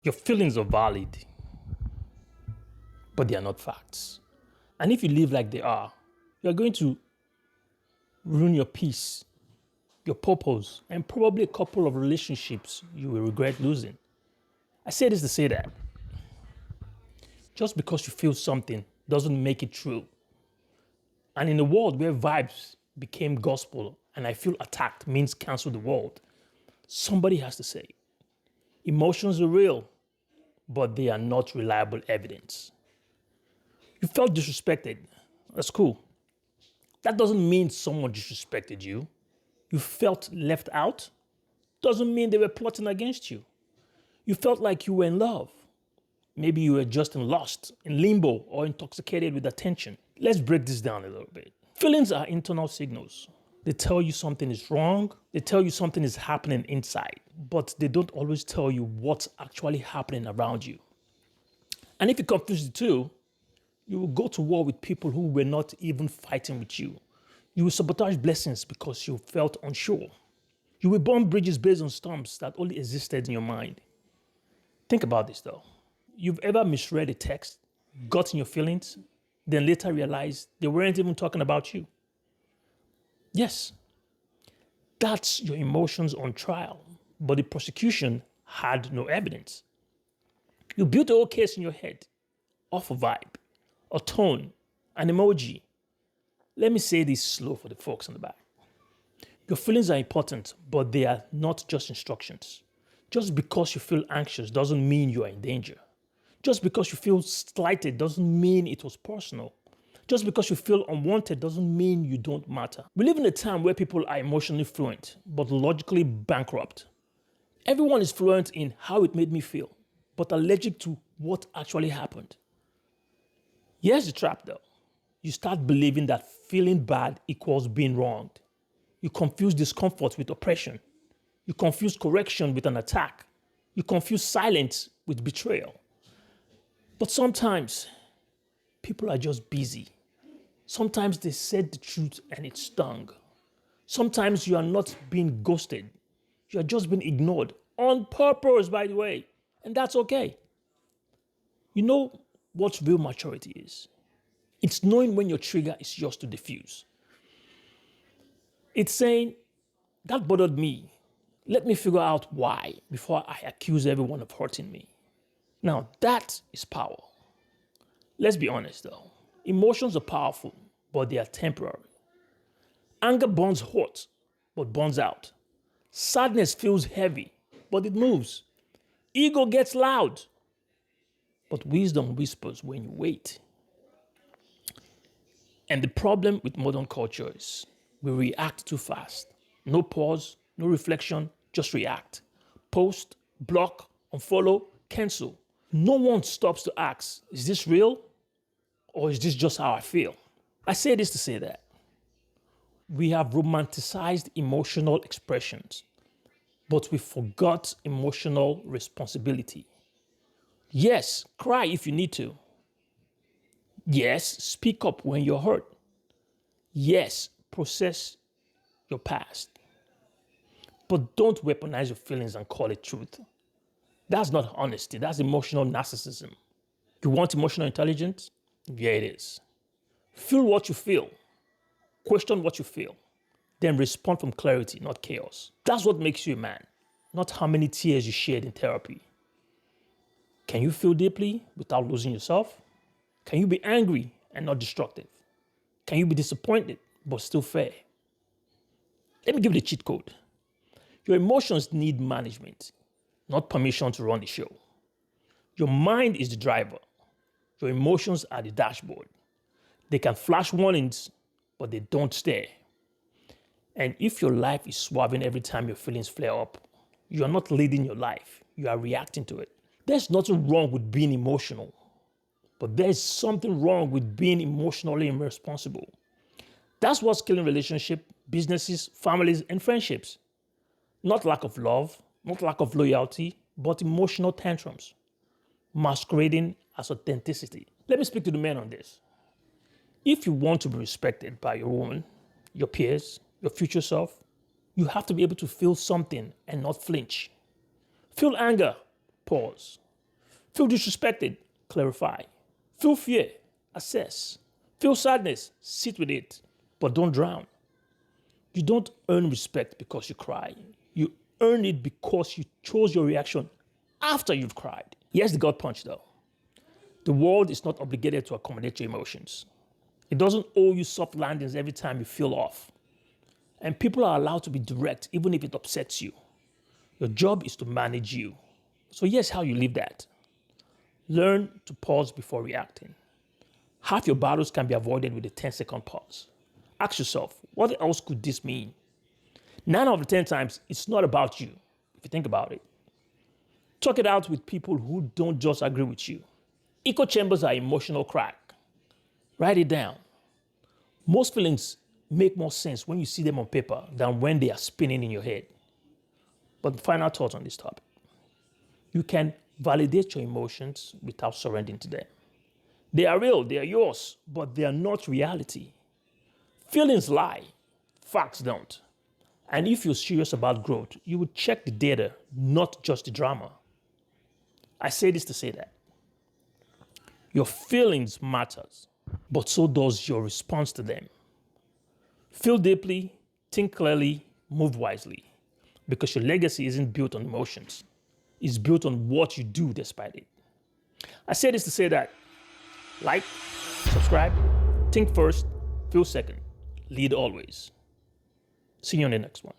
Your feelings are valid, but they are not facts. And if you live like they are, you are going to ruin your peace, your purpose, and probably a couple of relationships you will regret losing. I say this to say that just because you feel something doesn't make it true. And in a world where vibes became gospel and I feel attacked means cancel the world, somebody has to say, emotions are real, but they are not reliable evidence. You felt disrespected. That's cool. That doesn't mean someone disrespected you. You felt left out. Doesn't mean they were plotting against you. You felt like you were in love. Maybe you were just in lost, in limbo, or intoxicated with attention. Let's break this down a little bit. Feelings are internal signals. They tell you something is wrong. They tell you something is happening inside, but they don't always tell you what's actually happening around you. And if you confuse the two, you will go to war with people who were not even fighting with you. You will sabotage blessings because you felt unsure. You will burn bridges based on storms that only existed in your mind. Think about this though. You've ever misread a text, got in your feelings, then later realized they weren't even talking about you? Yes, that's your emotions on trial, but the prosecution had no evidence. You built a whole case in your head off a vibe, a tone, an emoji. Let me say this slow for the folks in the back. Your feelings are important, but they are not just instructions. Just because you feel anxious doesn't mean you are in danger. Just because you feel slighted doesn't mean it was personal. Just because you feel unwanted doesn't mean you don't matter. We live in a time where people are emotionally fluent, but logically bankrupt. Everyone is fluent in how it made me feel, but allergic to what actually happened. Here's the trap though. You start believing that feeling bad equals being wronged. You confuse discomfort with oppression. You confuse correction with an attack. You confuse silence with betrayal. But sometimes people are just busy. Sometimes they said the truth and it stung. Sometimes you are not being ghosted. You are just being ignored on purpose, by the way. And that's okay. You know what real maturity is? It's knowing when your trigger is yours to diffuse. It's saying, that bothered me. Let me figure out why before I accuse everyone of hurting me. Now, that is power. Let's be honest though. Emotions are powerful, but they are temporary. Anger burns hot, but burns out. Sadness feels heavy, but it moves. Ego gets loud, but wisdom whispers when you wait. And the problem with modern culture is we react too fast. No pause, no reflection, just react. Post, block, unfollow, cancel. No one stops to ask, is this real? Or is this just how I feel? I say this to say that we have romanticized emotional expressions, but we forgot emotional responsibility. Yes, cry if you need to. Yes, speak up when you're hurt. Yes, process your past. But don't weaponize your feelings and call it truth. That's not honesty, that's emotional narcissism. You want emotional intelligence? Yeah, it is. Feel what you feel. Question what you feel. Then respond from clarity, not chaos. That's what makes you a man, not how many tears you shared in therapy. Can you feel deeply without losing yourself? Can you be angry and not destructive? Can you be disappointed but still fair? Let me give you the cheat code. Your emotions need management, not permission to run the show. Your mind is the driver. Your emotions are the dashboard. They can flash warnings, but they don't stare. And if your life is swerving every time your feelings flare up, you are not leading your life. You are reacting to it. There's nothing wrong with being emotional, but there's something wrong with being emotionally irresponsible. That's what's killing relationships, businesses, families, and friendships. Not lack of love, not lack of loyalty, but emotional tantrums masquerading as authenticity. Let me speak to the men on this. If you want to be respected by your woman, your peers, your future self, you have to be able to feel something and not flinch. Feel anger, pause. Feel disrespected? Clarify. Feel fear? Assess. Feel sadness? Sit with it, but don't drown. You don't earn respect because you cry. You earn it because you chose your reaction after you've cried. Here's the gut punch though. The world is not obligated to accommodate your emotions. It doesn't owe you soft landings every time you feel off. And people are allowed to be direct even if it upsets you. Your job is to manage you. So here's how you live that. Learn to pause before reacting. Half your battles can be avoided with a 10-second pause. Ask yourself, what else could this mean? 9 out of 10 times, it's not about you, if you think about it. Talk it out with people who don't just agree with you. Echo chambers are emotional crack. Write it down. Most feelings make more sense when you see them on paper than when they are spinning in your head. But the final thought on this topic. You can validate your emotions without surrendering to them. They are real, they are yours, but they are not reality. Feelings lie, facts don't. And if you're serious about growth, you would check the data, not just the drama. I say this to say that. Your feelings matters, but so does your response to them. Feel deeply, think clearly, move wisely, because your legacy isn't built on emotions. It's built on what you do despite it. I say this to say that like, subscribe, think first, feel second, lead always. See you on the next one.